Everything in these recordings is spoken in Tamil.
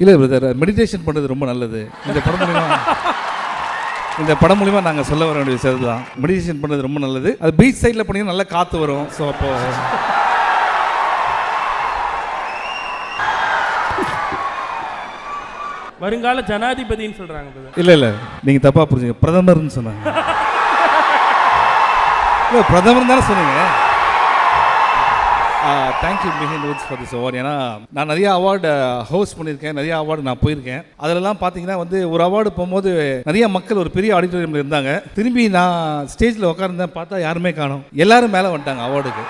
இல்லை பிரதர், மெடிடேஷன் பண்ணுறது ரொம்ப நல்லது. இந்த படம் மூலிமா நாங்கள் சொல்ல வர வேண்டிய விஷயம் தான். மெடிடேஷன் பண்ணுறது ரொம்ப நல்லது. அது பீச் சைடில் பண்ணிங்கன்னா நல்லா காற்று வரும். ஸோ அப்போ வருங்கால ஜனாதிபதின்னு சொல்கிறாங்க. இல்லை நீங்கள் தப்பாக புரிஞ்சுங்க, பிரதமர்னு சொன்னாங்க. இல்லை பிரதமர் தானே சொன்னீங்க. Thank you Mihan Rhodes for this award. ஏன்னா நான் நிறைய அவார்டு ஹோஸ்ட் பண்ணியிருக்கேன், நிறைய அவார்டு நான் போயிருக்கேன். அதிலெல்லாம் பார்த்தீங்கன்னா ஒரு அவார்டு போகும்போது நிறைய மக்கள் ஒரு பெரிய ஆடிட்டோரியமில் இருந்தாங்க. திரும்பி நான் ஸ்டேஜில் உட்கார்ந்தேன், பார்த்தா யாருமே காணோம். எல்லாரும் மேலே வந்துட்டாங்க அவார்டுக்கு.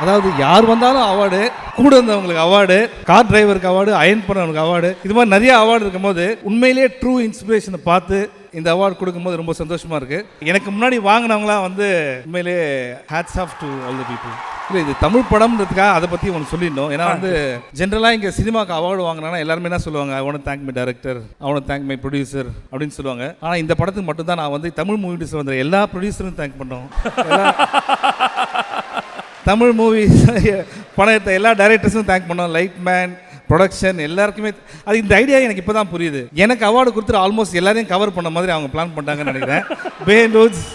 அதாவது யார் வந்தாலும் அவார்டு, கூட இருந்தவங்களுக்கு அவார்டு, கார் டிரைவருக்கு அவார்டு, அயன் பண்ணவங்களுக்கு அவார்டு, இது மாதிரி நிறைய அவார்டு இருக்கும்போது உண்மையிலேயே ட்ரூ இன்ஸ்பிரேஷனை பார்த்து இந்த அவார்டு கொடுக்கும்போது ரொம்ப சந்தோஷமாக இருக்குது. எனக்கு முன்னாடி வாங்கினவங்களாம் உண்மையிலேயே hats off to all the people. இல்லை இது தமிழ் படம்ன்றதுக்காக அதை பற்றி ஒன்று சொல்லிடணும். ஏன்னா ஜென்ரலாக இங்கே சினிமாவுக்கு அவார்டு வாங்கினாங்கன்னா எல்லாருமே என்ன சொல்லுவாங்க, ஐ want thank my director, I want thank my producer அப்படின்னு சொல்லுவாங்க. ஆனால் இந்த படத்துக்கு மட்டும்தான் நான் தமிழ் மூவிஸில் வந்த எல்லா ப்ரொடியூசரும் தேங்க் பண்ணுறோம். தமிழ் மூவி படம் எடுத்த எல்லா டைரக்டர்ஸும் தேங்க் பண்ணோம். லைட் மேன், ப்ரொடக்ஷன் எல்லாருக்குமே. அது இந்த ஐடியா எனக்கு இப்போ தான் புரியுது. எனக்கு அவார்டு கொடுத்துட்டு ஆல்மோஸ்ட் எல்லாரையும் கவர் பண்ண மாதிரி அவங்க பிளான் பண்ணிட்டாங்கன்னு நினைக்கிறேன். Mihan Rhodes,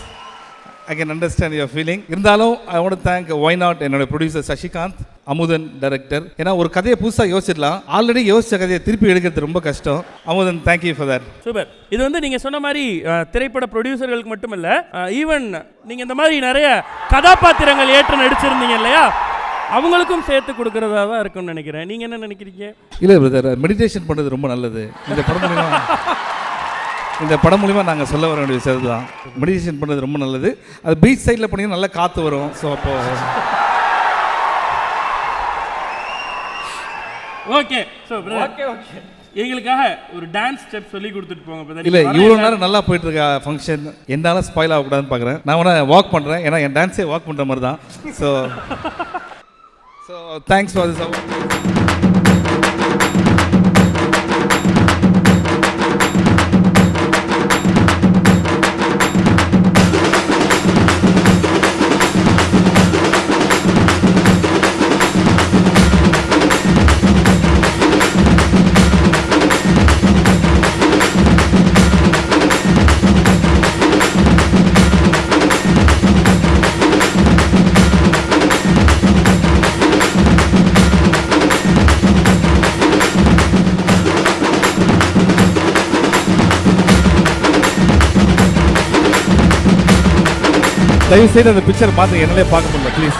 I can understand your feeling. இருந்தாலும் I want thank why not என்னோட ப்ரொடியூசர் சசிகாந்த், அமுதன் டைரக்டர். ஏன்னா ஒரு கதையை புதுசாக யோசிச்சிடலாம், ஆல்ரெடி யோசிச்ச கதையை திருப்பி எடுக்கிறது ரொம்ப கஷ்டம். Amudhan, thank you for that. Super. இது நீங்கள் சொன்ன மாதிரி திரைப்பட ப்ரொடியூசர்களுக்கு மட்டுமல்ல, ஈவன் நீங்கள் இந்த மாதிரி நிறைய கதாபாத்திரங்கள் ஏற்று நடிச்சிருந்தீங்க இல்லையா, அவங்களுக்கும் சேர்த்து கொடுக்கறதா தான் இருக்கும்னு நினைக்கிறேன். நீங்கள் என்ன நினைக்கிறீங்க? இல்லை பிரதர், மெடிடேஷன் பண்ணுறது ரொம்ப நல்லது. இந்த படம் மூலிமா நாங்கள் சொல்ல வர வேண்டிய விஷயம் தான். மெடிடேஷன் பண்ணுறது ரொம்ப நல்லது. அது பீச் சைடில் பண்ணிங்கன்னா நல்லா காற்று வரும். ஸோ அப்போ ஓகே. எங்களுக்காக ஒரு டான்ஸ் ஸ்டெப் சொல்லி கொடுத்துட்டு போங்க. இல்லை இவ்வளோ நேரம் நல்லா போயிட்டு இருக்க ஃபங்க்ஷன் என்னால் ஸ்பாயில் ஆகக்கூடாதுன்னு பார்க்குறேன். நான் வேணா வாக் பண்ணுறேன், ஏன்னா என் டான்ஸே வாக் பண்ணுற மாதிரி தான். So thanks for this award. தயவு செய்து அந்த பிக்சர் பார்த்து என்னாலே பார்க்க முடியல ப்ளீஸ்.